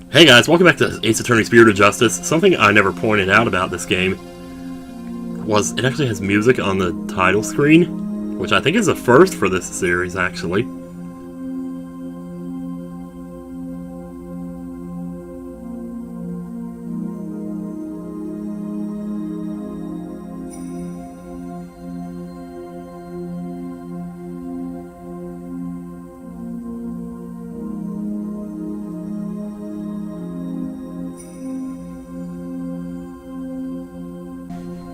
Hey guys, welcome back to Ace Attorney Spirit of Justice. Something I never pointed out about this game was it actually has music on the title screen, which I think is a first for this series, actually.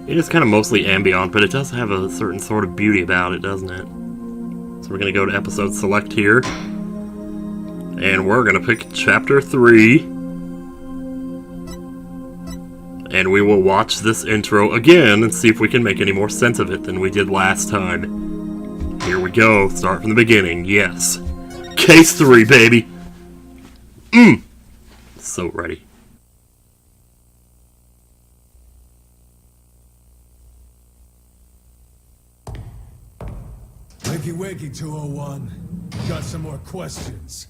It is kind of mostly ambient, but it does have a certain sort of beauty about it, doesn't it? So we're going to go to episode select here. And we're going to pick chapter 3. And we will watch this intro again and see if we can make any more sense of it than we did last time. Here we go. Start from the beginning. Yes. Case 3, baby. So ready. Wakey wakey, 201. Got some more questions.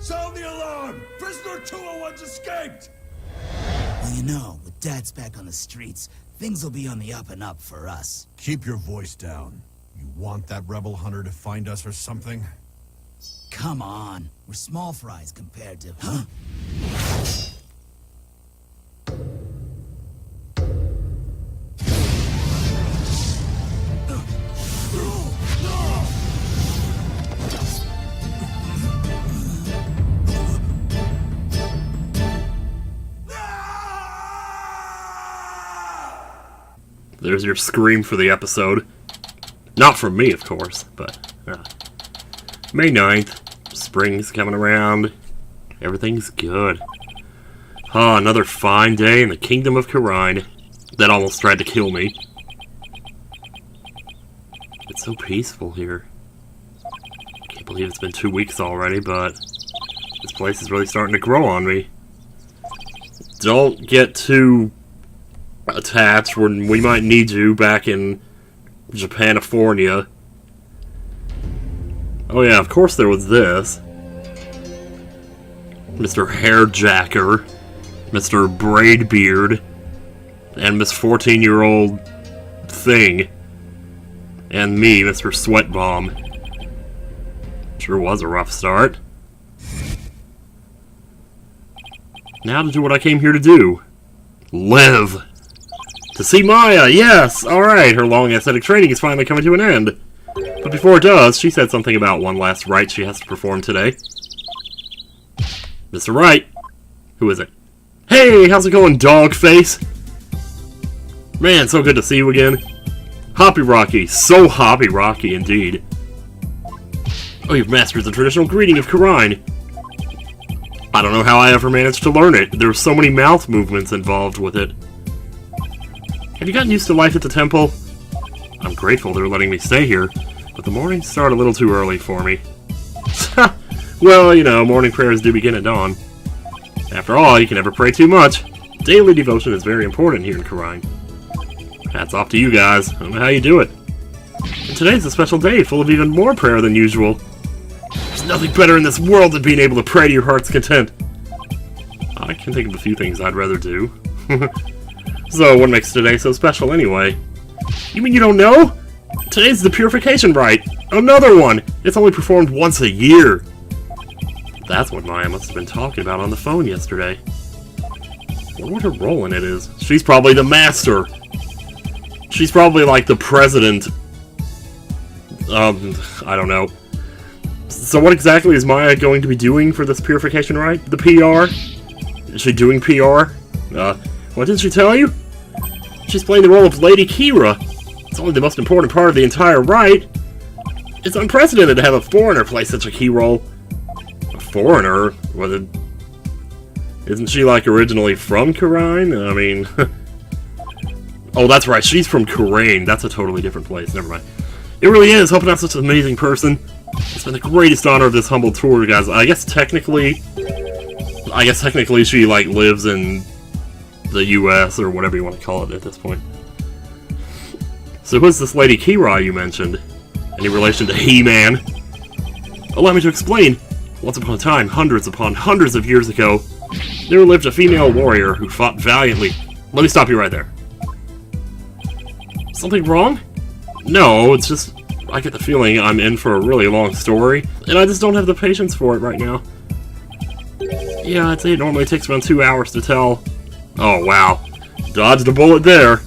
Sound the alarm! Prisoner 201's escaped! Well, you know, with Dad's back on the streets, things will be on the up and up for us. Keep your voice down. You want that rebel hunter to find us or something? Come on. We're small fries compared to... Huh? There's your scream for the episode. Not from me, of course, but... May 9th. Spring's coming around. Everything's good. Ah, another fine day in the kingdom of Kee'ra. That almost tried to kill me. It's so peaceful here. Can't believe it's been 2 weeks already, but... this place is really starting to grow on me. Don't get too... attached when we might need you back in Japanifornia. Oh yeah, of course there was this. Mr. Hairjacker, Mr. Braidbeard, and Miss 14-year-old Thing. And me, Mr. Sweatbomb. Sure was a rough start. Now to do what I came here to do. Live! To see Maya, yes! Alright, her long aesthetic training is finally coming to an end. But before it does, she said something about one last rite she has to perform today. Mr. Wright! Who is it? Hey, how's it going, dog face? Man, so good to see you again. Hoppy Rocky, so hoppy Rocky indeed. Oh, you've mastered the traditional greeting of Kee'ra. I don't know how I ever managed to learn it. There were so many mouth movements involved with it. Have you gotten used to life at the temple? I'm grateful they're letting me stay here, but the mornings start a little too early for me. Well, you know, morning prayers do begin at dawn. After all, you can never pray too much. Daily devotion is very important here in Kee'ra. Hats off to you guys. I don't know how you do it. And today's a special day, full of even more prayer than usual. There's nothing better in this world than being able to pray to your heart's content. I can think of a few things I'd rather do. So, what makes today so special anyway? You mean you don't know? Today's the purification rite. Another one! It's only performed once a year. That's what Maya must have been talking about on the phone yesterday. I wonder what her role in it is. She's probably the master. She's probably like the president. I don't know. So what exactly is Maya going to be doing for this purification rite? The PR? Is she doing PR? What didn't she tell you? She's playing the role of Lady Kee'ra. It's only the most important part of the entire rite. It's unprecedented to have a foreigner play such a key role. A foreigner? Isn't she, like, originally from Kee'ra? I mean... oh, that's right, she's from Kee'ra. That's a totally different place, never mind. It really is, helping out such an amazing person. It's been the greatest honor of this humble tour, guys. I guess technically she, like, lives in the U.S. or whatever you want to call it at this point. So who's this Lady Kee'ra you mentioned? Any relation to He-Man? Allow me to explain. Once upon a time, hundreds upon hundreds of years ago, there lived a female warrior who fought valiantly. Let me stop you right there. Something wrong? No, it's just I get the feeling I'm in for a really long story, and I just don't have the patience for it right now. Yeah, I'd say it normally takes around 2 hours to tell. Oh, wow. Dodged a bullet there.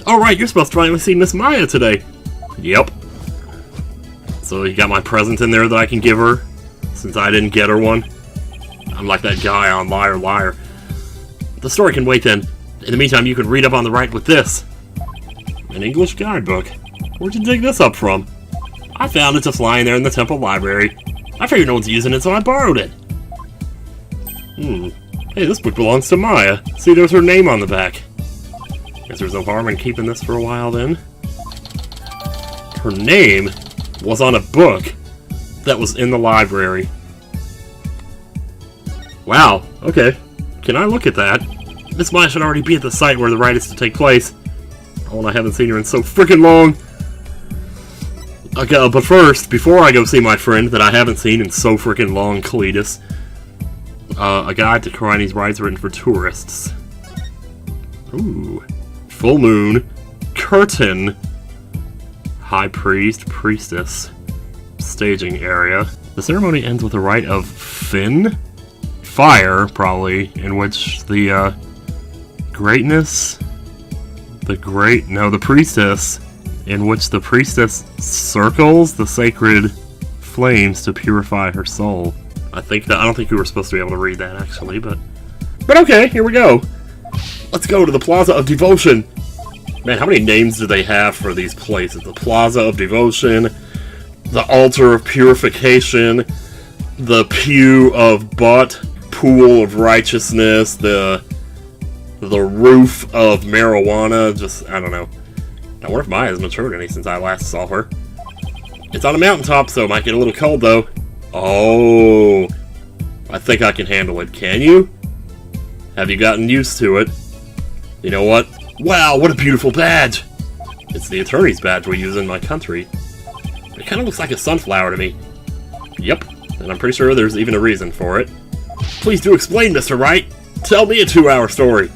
Alright, you're supposed to finally see Miss Maya today. Yep. So you got my present in there that I can give her, since I didn't get her one. I'm like that guy on Liar Liar. The story can wait then. In the meantime, you can read up on the Wright with this. An English guidebook. Where'd you dig this up from? I found it just lying there in the temple library. I figured no one's using it, so I borrowed it. Hey, this book belongs to Maya. See, there's her name on the back. Guess there's no harm in keeping this for a while then. Her name was on a book that was in the library. Wow, okay. Can I look at that? Miss Maya should already be at the site where the rite is to take place. Oh, and I haven't seen her in so freaking long. Okay, but first, before I go see my friend that I haven't seen in so freaking long, Cletus, a guide to Kirani's rites written for tourists. Ooh. Full moon. Curtain. High priest, priestess. Staging area. The ceremony ends with a rite of Finn? Fire, probably, in which the, greatness? The priestess, in which the priestess circles the sacred flames to purify her soul. I don't think we were supposed to be able to read that, actually, but okay, here we go. Let's go to the Plaza of Devotion. Man, how many names do they have for these places? The Plaza of Devotion, the Altar of Purification, the Pew of Butt, Pool of Righteousness, the Roof of Marijuana, just, I don't know. I wonder if Maya's matured any since I last saw her. It's on a mountaintop, so it might get a little cold, though. Oh, I think I can handle it. Can you? Have you gotten used to it? You know what? Wow, what a beautiful badge! It's the attorney's badge we use in my country. It kind of looks like a sunflower to me. Yep, and I'm pretty sure there's even a reason for it. Please do explain, Mr. Wright! Tell me a 2-hour story!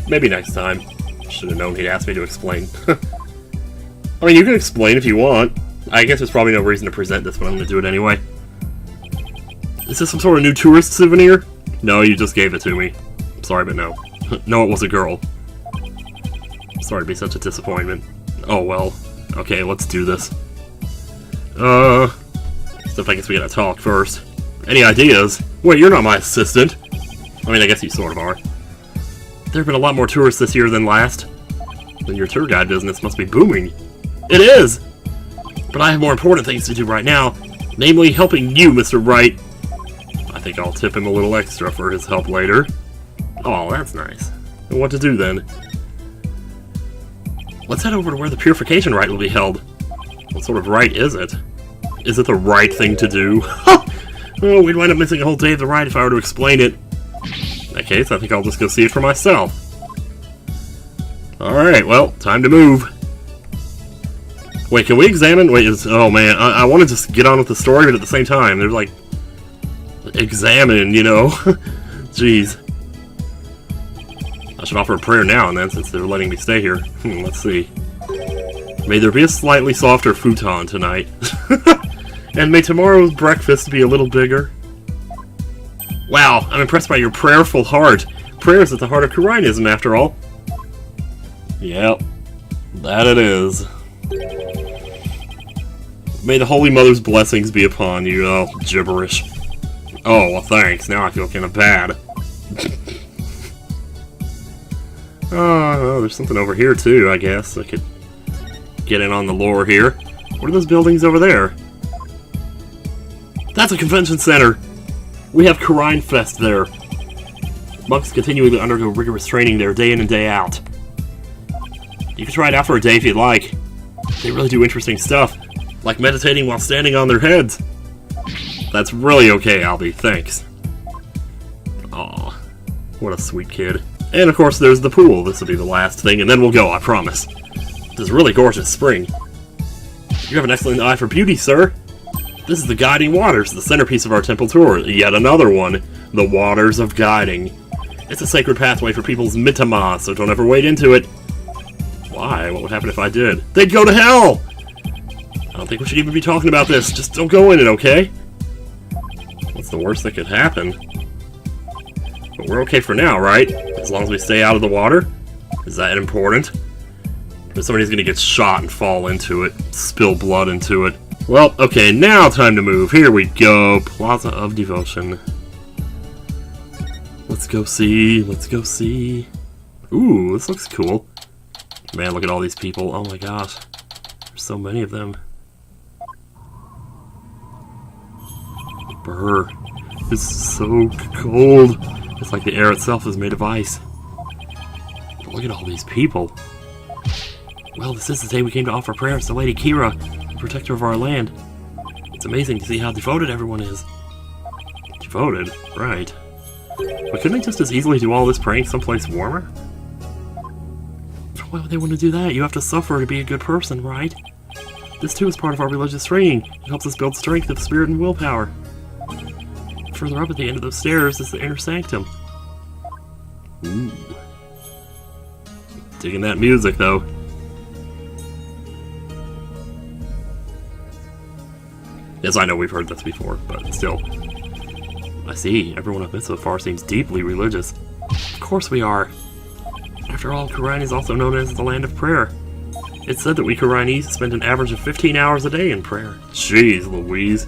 Maybe next time. Should have known he'd ask me to explain. I mean, you can explain if you want. I guess there's probably no reason to present this, but I'm going to do it anyway. Is this some sort of new tourist souvenir? No, you just gave it to me. Sorry, but no. No, it was a girl. Sorry to be such a disappointment. Oh, well. Okay, let's do this. Except I guess we gotta talk first. Any ideas? Wait, you're not my assistant. I mean, I guess you sort of are. There have been a lot more tourists this year than last. Then your tour guide business must be booming. It is! But I have more important things to do right now. Namely, helping you, Mr. Wright. I think I'll tip him a little extra for his help later. Oh, that's nice. And what to do then? Let's head over to where the purification rite will be held. What sort of rite is it? Is it the right thing to do? Oh, we'd wind up missing a whole day of the rite if I were to explain it. In that case, I think I'll just go see it for myself. Alright, well, time to move. Wait, can we examine? Wait, oh man, I want to just get on with the story, but at the same time, there's like... examine, you know? Jeez. I should offer a prayer now and then, since they're letting me stay here. Let's see. May there be a slightly softer futon tonight. And may tomorrow's breakfast be a little bigger. Wow, I'm impressed by your prayerful heart. Prayer's at the heart of Kiranism, after all. Yep, that it is. May the Holy Mother's blessings be upon you. Oh, gibberish. Oh, well thanks. Now I feel kind of bad. Oh, there's something over here too, I guess. I could get in on the lore here. What are those buildings over there? That's a convention center! We have Kirine Fest there. Monks continually undergo rigorous training there day in and day out. You can try it out for a day if you'd like. They really do interesting stuff, like meditating while standing on their heads. That's really okay, Albie, thanks. Aw, what a sweet kid. And of course there's the pool. This will be the last thing, and then we'll go, I promise. This is really gorgeous spring. You have an excellent eye for beauty, sir. This is the Guiding Waters, the centerpiece of our temple tour. Yet another one, the Waters of Guiding. It's a sacred pathway for people's mitama, so don't ever wade into it. Why? What would happen if I did? They'd go to hell! I don't think we should even be talking about this. Just don't go in it, okay? What's the worst that could happen? But we're okay for now, right? As long as we stay out of the water? Is that important? Or somebody's gonna get shot and fall into it, spill blood into it. Well, okay, now time to move. Here we go. Plaza of Devotion. Let's go see. Let's go see. Ooh, this looks cool. Man, look at all these people. Oh my gosh. There's so many of them. Brr. It's so cold. It's like the air itself is made of ice. But look at all these people. Well, this is the day we came to offer prayers to Lady Kee'ra, the protector of our land. It's amazing to see how devoted everyone is. Devoted? Right. But couldn't they just as easily do all this praying someplace warmer? Why would they want to do that? You have to suffer to be a good person, right? This too is part of our religious training. It helps us build strength of spirit and willpower. Further up at the end of those stairs is the inner sanctum. Ooh. Digging that music, though. Yes, I know we've heard this before, but still. I see. Everyone up so far seems deeply religious. Of course we are. After all, Wright is also known as the land of prayer. It's said that we Wrighties spend an average of 15 hours a day in prayer. Jeez Louise.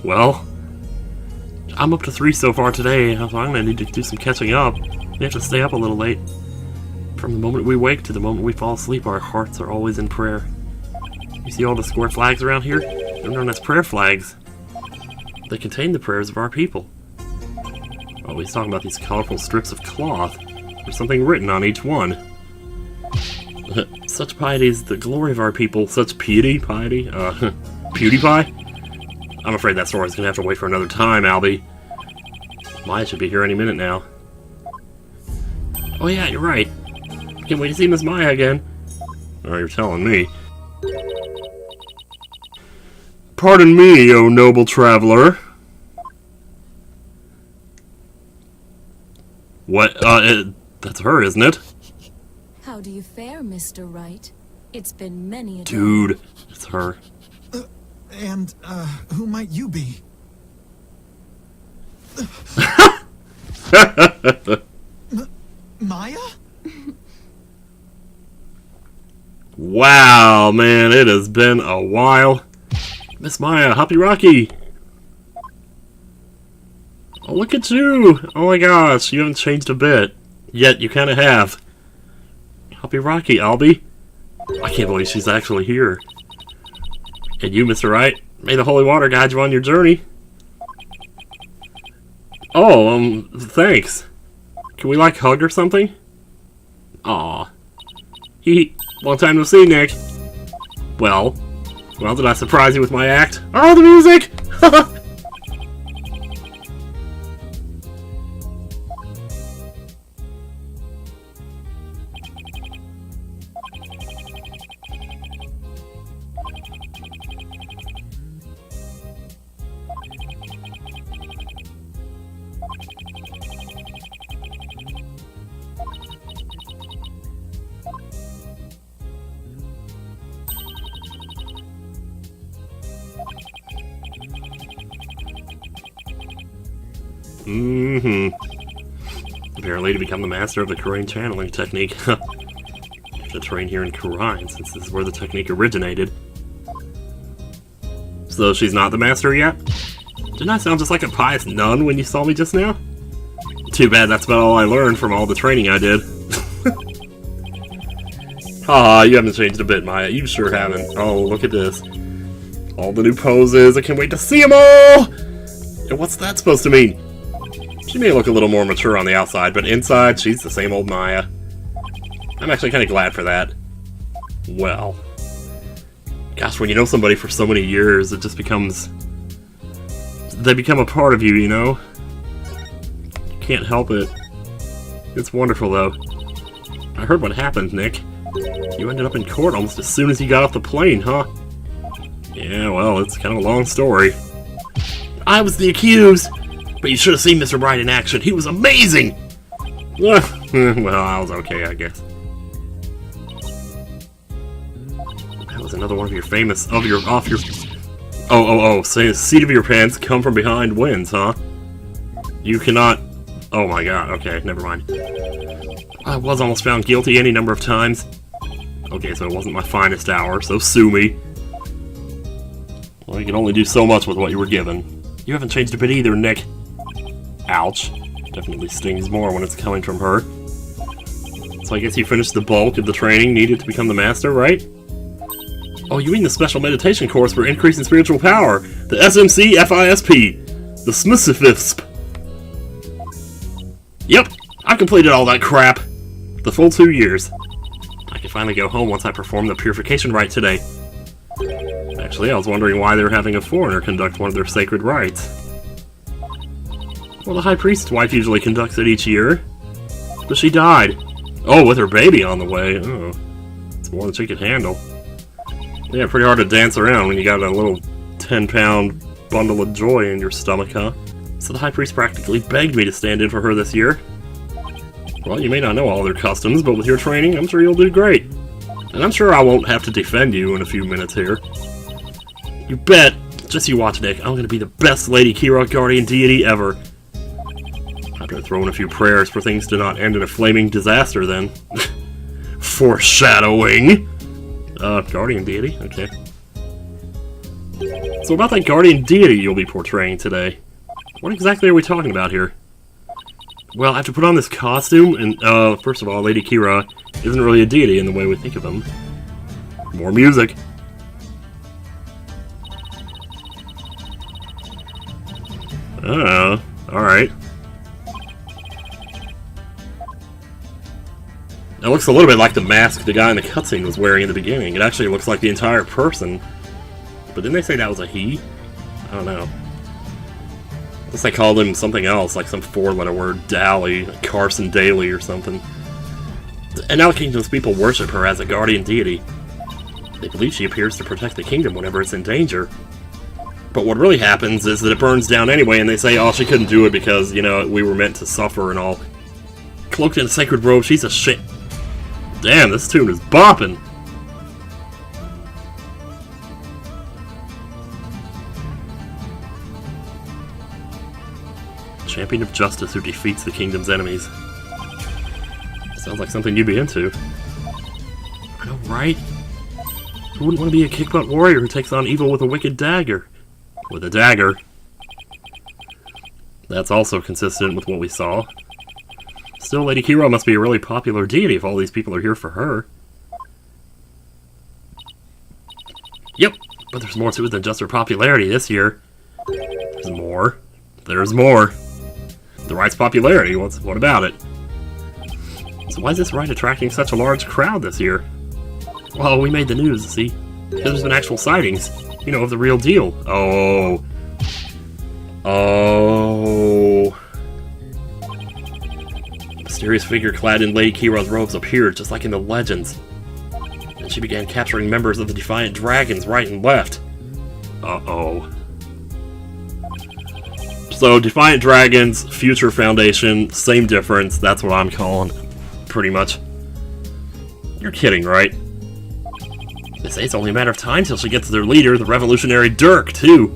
Well, I'm up to 3 so far today, so I'm gonna need to do some catching up. We have to stay up a little late. From the moment we wake to the moment we fall asleep, our hearts are always in prayer. You see all the square flags around here? They're known as prayer flags. They contain the prayers of our people. Oh, he's talking about these colorful strips of cloth. There's something written on each one. Such piety is the glory of our people. Such piety? PewDiePie? I'm afraid that story's gonna have to wait for another time, Albie. Maya should be here any minute now. Oh yeah, you're right. Can't wait to see Miss Maya again. Oh, you're telling me. Pardon me, O noble traveler. What? That's her, isn't it? How do you fare, Mr. Wright? It's been many a day. Dude, it's her. And, who might you be? Maya? Wow, man, it has been a while. Miss Maya, Hoppy Rocky! Oh, look at you! Oh my gosh, you haven't changed a bit. Yet, you kinda have. Hoppy Rocky, Albie. I can't believe she's actually here. And you, Mr. Wright, may the holy water guide you on your journey. Oh, thanks. Can we, like, hug or something? Aw. Long time no see, Nick. Well, did I surprise you with my act? Oh, the music! Apparently to become the master of the Korean channeling technique. To train here in Korean, since this is where the technique originated. So she's not the master yet? Didn't I sound just like a pious nun when you saw me just now? Too bad that's about all I learned from all the training I did. Aw, you haven't changed a bit, Maya. You sure haven't. Oh, look at this. All the new poses. I can't wait to see them all! And what's that supposed to mean? She may look a little more mature on the outside, but inside, she's the same old Maya. I'm actually kind of glad for that. Well. Gosh, when you know somebody for so many years, it just becomes... They become a part of you, you know? Can't help it. It's wonderful, though. I heard what happened, Nick. You ended up in court almost as soon as you got off the plane, huh? Yeah, well, it's kind of a long story. I was the accused! But you should have seen Mr. Wright in action. He was amazing! Well, I was okay, I guess. That was another one of your famous... Say the seat of your pants, come from behind wins, huh? You cannot... Oh my god, okay, never mind. I was almost found guilty any number of times. Okay, so it wasn't my finest hour, so sue me. Well, you can only do so much with what you were given. You haven't changed a bit either, Nick. Ouch. Definitely stings more when it's coming from her. So I guess you finished the bulk of the training needed to become the master, right? Oh, you mean the special meditation course for increasing spiritual power. The SMC FISP. The SMISFISP. Yep, I've completed all that crap. The full 2 years. I can finally go home once I perform the purification rite today. Actually, I was wondering why they were having a foreigner conduct one of their sacred rites. Well, the High Priest's wife usually conducts it each year. But she died. Oh, with her baby on the way. Oh, it's more than she could handle. Yeah, pretty hard to dance around when you got a little 10-pound bundle of joy in your stomach, huh? So the High Priest practically begged me to stand in for her this year. Well, you may not know all their customs, but with your training, I'm sure you'll do great. And I'm sure I won't have to defend you in a few minutes here. You bet! Just you watch, Nick. I'm gonna be the best Lady Kee'ra guardian deity ever. I better throw in a few prayers for things to not end in a flaming disaster, then. Foreshadowing! Guardian deity? Okay. So about that guardian deity you'll be portraying today, what exactly are we talking about here? Well, I have to put on this costume, and, first of all, Lady Kee'ra isn't really a deity in the way we think of them. More music. Alright. It looks a little bit like the mask the guy in the cutscene was wearing in the beginning. It actually looks like the entire person. But didn't they say that was a he? I don't know. Unless they called him something else, like some 4-letter word, Dally, Carson Daly or something. And now the Kingdom's people worship her as a guardian deity. They believe she appears to protect the kingdom whenever it's in danger. But what really happens is that it burns down anyway, and they say, oh, she couldn't do it because, you know, we were meant to suffer and all. Cloaked in a sacred robe, she's a shit. Damn, this tune is bopping. Champion of justice who defeats the kingdom's enemies. Sounds like something you'd be into. I know, right? Who wouldn't want to be a kick-butt warrior who takes on evil with a wicked dagger? With a dagger. That's also consistent with what we saw. Still, Lady Kee'ra must be a really popular deity if all these people are here for her. Yep, but there's more to it than just her popularity this year. There's more. There's more. The Wright's popularity, what about it? So why is this Wright attracting such a large crowd this year? Well, we made the news, see? There's been actual sightings, you know, of the real deal. Oh. A mysterious figure clad in Lady Kee'ra's robes appeared, just like in the legends. And she began capturing members of the Defiant Dragons right and left. Uh-oh. So, Defiant Dragons, Future Foundation, same difference, that's what I'm calling, pretty much. You're kidding, right? They say it's only a matter of time till she gets their leader, the revolutionary Dirk, too.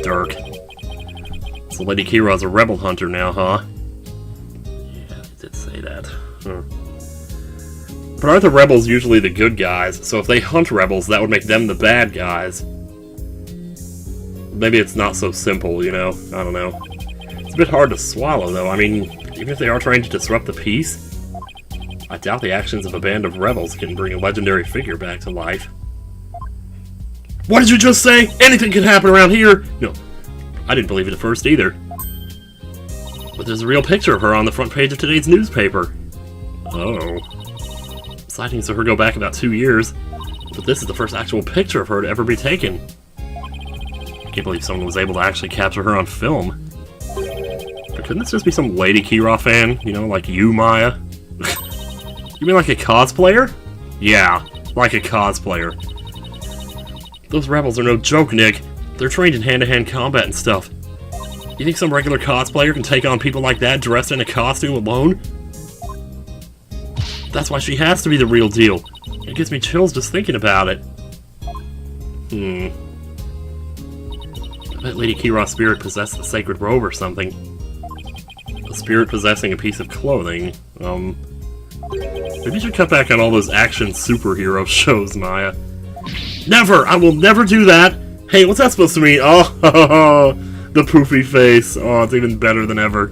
Dirk. So Lady Kee'ra's a rebel hunter now, huh? Yeah, I did say that. Huh. But aren't the rebels usually the good guys? So if they hunt rebels, that would make them the bad guys. Maybe it's not so simple, you know? I don't know. It's a bit hard to swallow, though. I mean, even if they are trying to disrupt the peace, I doubt the actions of a band of rebels can bring a legendary figure back to life. What did you just say? Anything can happen around here! No, I didn't believe it at first either. But there's a real picture of her on the front page of today's newspaper. Oh. Sightings of her go back about 2 years, but this is the first actual picture of her to ever be taken. I can't believe someone was able to actually capture her on film. But couldn't this just be some Lady Kee'ra fan? You know, like you, Maya? You mean like a cosplayer? Yeah, like a cosplayer. Those rebels are no joke, Nick. They're trained in hand-to-hand combat and stuff. You think some regular cosplayer can take on people like that dressed in a costume alone? That's why she has to be the real deal. It gives me chills just thinking about it. I bet Lady Kee'ra's spirit possessed the sacred robe or something. A spirit possessing a piece of clothing. Maybe you should cut back on all those action superhero shows, Maya. Never! I will never do that! Hey, what's that supposed to mean? Oh, the poofy face. Oh, it's even better than ever.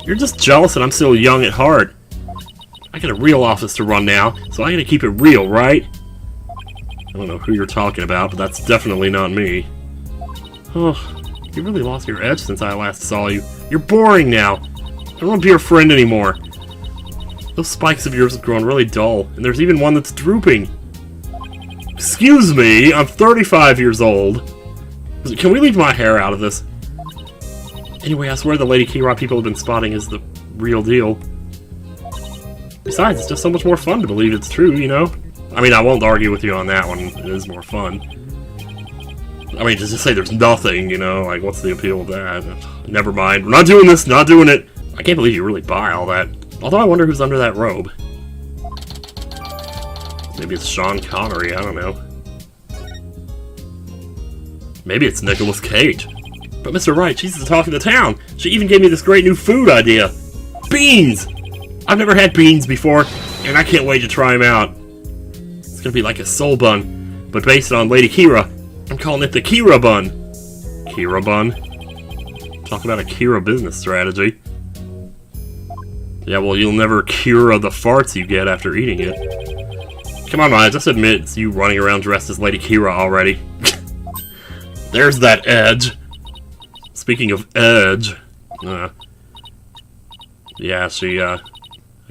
You're just jealous that I'm still young at heart. I got a real office to run now, so I gotta keep it real, right? I don't know who you're talking about, but that's definitely not me. Oh, you really lost your edge since I last saw you. You're boring now. I don't want to be your friend anymore. Those spikes of yours have grown really dull, and there's even one that's drooping. Excuse me, I'm 35 years old. Can we leave my hair out of this? Anyway, I swear the Lady Kee'ra people have been spotting is the real deal. Besides, it's just so much more fun to believe it's true, you know? I mean, I won't argue with you on that one. It is more fun. I mean, just to say there's nothing, you know? Like, what's the appeal of that? Never mind. We're not doing this, not doing it! I can't believe you really buy all that. Although I wonder who's under that robe. Maybe it's Sean Connery, I don't know. Maybe it's Nicolas Cage. But Mr. Wright, she's the talk of the town. She even gave me this great new food idea. Beans! I've never had beans before, and I can't wait to try them out. It's gonna be like a soul bun, but based on Lady Kee'ra. I'm calling it the Kee'ra bun. Kee'ra bun? Talk about a Kee'ra business strategy. Yeah, well, you'll never cure the farts you get after eating it. Come on, Maya, just admit it's you running around dressed as Lady Kee'ra already. There's that edge. Speaking of edge, yeah, she, I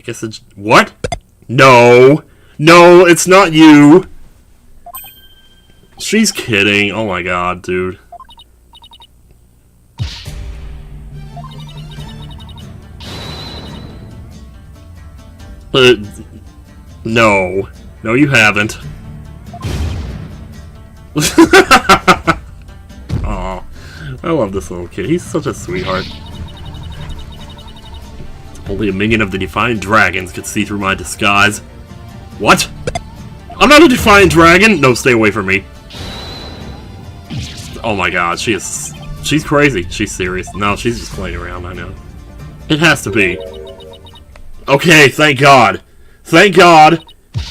guess it's... What? No! No, it's not you! She's kidding. Oh my god, dude. But... No. No, you haven't. Aw. I love this little kid. He's such a sweetheart. Only a minion of the Defiant Dragons could see through my disguise. What? I'm not a Defiant Dragon! No, stay away from me. Oh my god, she's crazy. She's serious. No, she's just playing around, I know. It has to be. Okay, thank God. Thank God!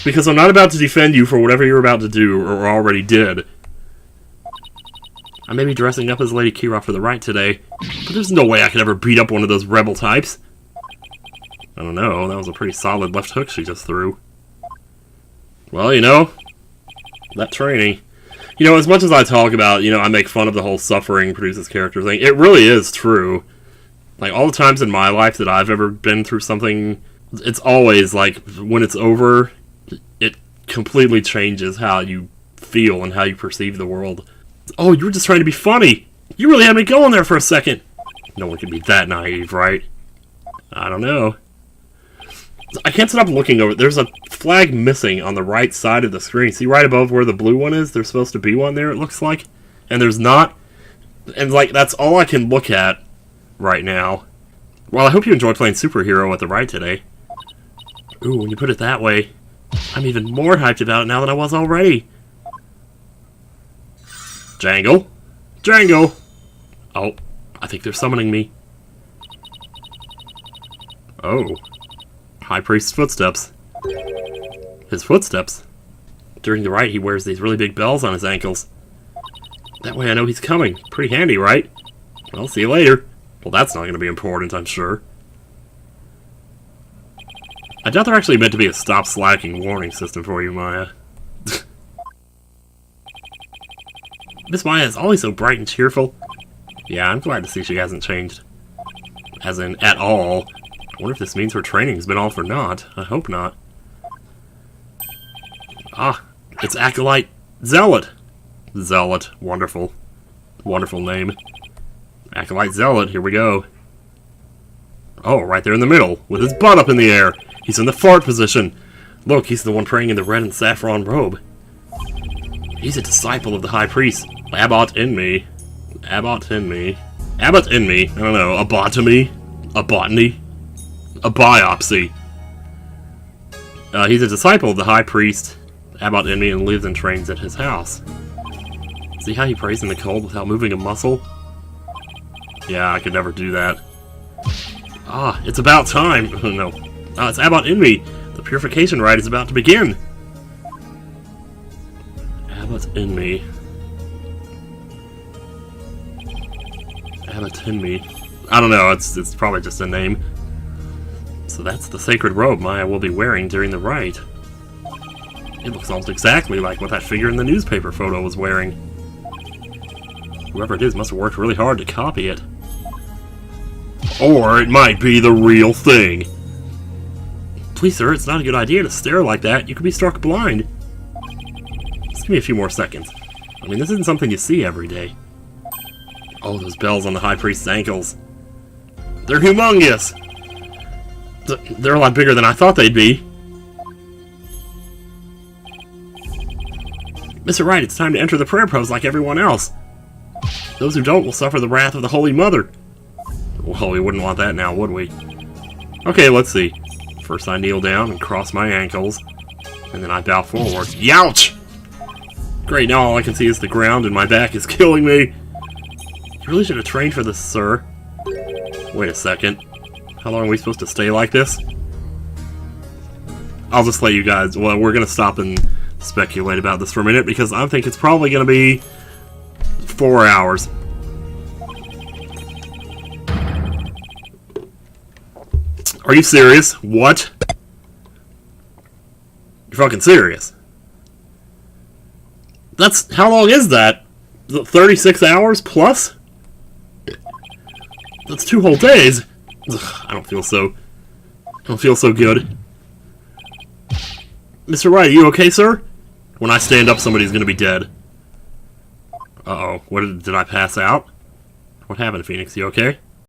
Because I'm not about to defend you for whatever you're about to do, or already did. I may be dressing up as Lady Kee'ra for the Wright today, but there's no way I could ever beat up one of those rebel types. I don't know, that was a pretty solid left hook she just threw. Well, you know, that training. You know, as much as I talk about, you know, I make fun of the whole suffering produces character thing, it really is true. Like, all the times in my life that I've ever been through something, it's always, like, when it's over, it completely changes how you feel and how you perceive the world. Oh, you were just trying to be funny! You really had me going there for a second! No one can be that naive, right? I don't know. I can't stop looking over. There's a flag missing on the right side of the screen. See right above where the blue one is? There's supposed to be one there, it looks like. And there's not. And, like, that's all I can look at right now. Well, I hope you enjoyed playing Superhero at the Wright today. Ooh, when you put it that way, I'm even more hyped about it now than I was already. Jangle? Jangle! Oh, I think they're summoning me. Oh. High Priest's footsteps. His footsteps? During the Wright, he wears these really big bells on his ankles. That way I know he's coming. Pretty handy, right? Well, see you later. Well, that's not going to be important, I'm sure. I doubt they're actually meant to be a stop slacking warning system for you, Maya. Miss Maya is always so bright and cheerful. Yeah, I'm glad to see she hasn't changed. As in, at all. I wonder if this means her training's been all for naught. I hope not. Ah, it's Acolyte Zealot. Zealot, wonderful. Wonderful name. Acolyte Zealot, here we go. Oh, right there in the middle, with his butt up in the air. He's in the fart position. Look, he's the one praying in the red and saffron robe. He's a disciple of the high priest. Abbot in me. Abbot in me. Abbot in me. I don't know. A botany? A botany? A biopsy. He's a disciple of the high priest. Abbot in me and lives and trains at his house. See how he prays in the cold without moving a muscle? Yeah, I could never do that. Ah, it's about time. No. It's Abbot in me. The purification rite is about to begin. Abbot in me. Abbot in me. I don't know, it's probably just a name. So that's the sacred robe Maya will be wearing during the rite. It looks almost exactly like what that figure in the newspaper photo was wearing. Whoever it is must have worked really hard to copy it. Or it might be the real thing. Please, sir, it's not a good idea to stare like that. You could be struck blind. Just give me a few more seconds. I mean, this isn't something you see every day. Oh, those bells on the high priest's ankles. They're humongous! They're a lot bigger than I thought they'd be. Mr. Wright, it's time to enter the prayer pose like everyone else. Those who don't will suffer the wrath of the Holy Mother. Well, we wouldn't want that now, would we? Okay, let's see. First I kneel down and cross my ankles, and then I bow forward. Youch! Great, now all I can see is the ground and my back is killing me. You really should have trained for this, sir. Wait a second. How long are we supposed to stay like this? I'll just let you guys... Well, we're going to stop and speculate about this for a minute, because I think it's probably going to be 4 hours. Are you serious? What? You're fucking serious. That's... How long is that? 36 hours plus? That's 2 whole days. Ugh, I don't feel so good. Mr. Wright, are you okay, sir? When I stand up, somebody's gonna be dead. Uh-oh. What did I pass out? What happened, Phoenix? You okay?